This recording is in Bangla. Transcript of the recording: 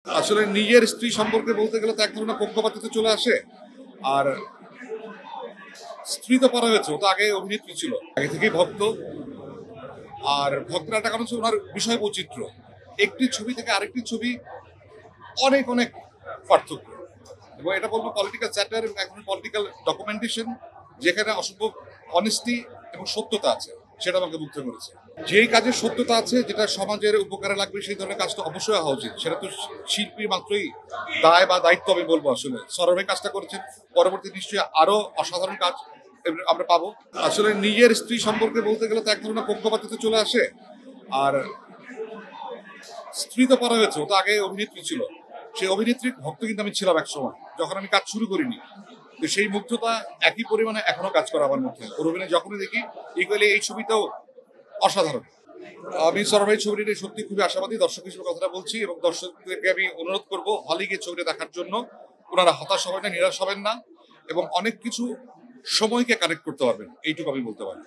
আসলে নিজের স্ত্রী সম্পর্কে বলতে গেলে তো এক ধরনের পক্ষপাতিত্ব চলে আসে। আর স্ত্রী তো পড়া হয়েছে, ও তো আগে অভিনেত্রী ছিল, আগে থেকেই ভক্ত। আর ভক্তের একটা কারণ হচ্ছে ওনার বিষয় বৈচিত্র্য। একটি ছবি থেকে আরেকটি ছবি অনেক অনেক পার্থক্য। এবং এটা বলবো পলিটিক্যাল স্যাটার এবং এক ধরনের পলিটিক্যাল ডকুমেন্টেশন, যেখানে অসম্ভব অনেস্টি এবং সত্যতা আছে, সেটা আমাকে মুগ্ধ করেছে। যেই কাজের সত্যতা আছে, যেটা সমাজের উপকারে লাগবে, সেই ধরনের কাজটা অবশ্যই হওয়া উচিত। সেটা তো শিল্পী মাত্রই দায় বা দায়িত্ব আমি বলবো। আসলে সরবে কাজটা করেছেন, পরবর্তী নিশ্চয়ই আরো অসাধারণ কাজ আমরা পাবো। আসলে নিজের স্ত্রী সম্পর্কে বলতে গেলে তো এক ধরনের পক্ষপাতিত্ব চলে আসে। আর স্ত্রী তো পড়া হয়েছে, ও তো আগে অভিনেত্রী ছিল। সেই অভিনেত্রীর ভক্ত কিন্তু আমি ছিলাম এক সময়, যখন আমি কাজ শুরু করিনি। তো সেই মুগ্ধতা একই পরিমাণে এখনো কাজ করে আমার মধ্যে। ওর অভিনয় যখনই দেখি, ইকুয়ালি এই ছবিটাও অসাধারণ। আমি সরভাই ছবিটি নিয়ে সত্যি খুবই আশাবাদী। দর্শক হিসেবে কথাটা বলছি, এবং দর্শকদেরকে আমি অনুরোধ করবো হলে গিয়ে ছবিটা দেখার জন্য। ওনারা হতাশ হবেন না, নিরাশ হবেন না, এবং অনেক কিছু সময়কে কানেক্ট করতে পারবেন, এইটুকু আমি বলতে পারি।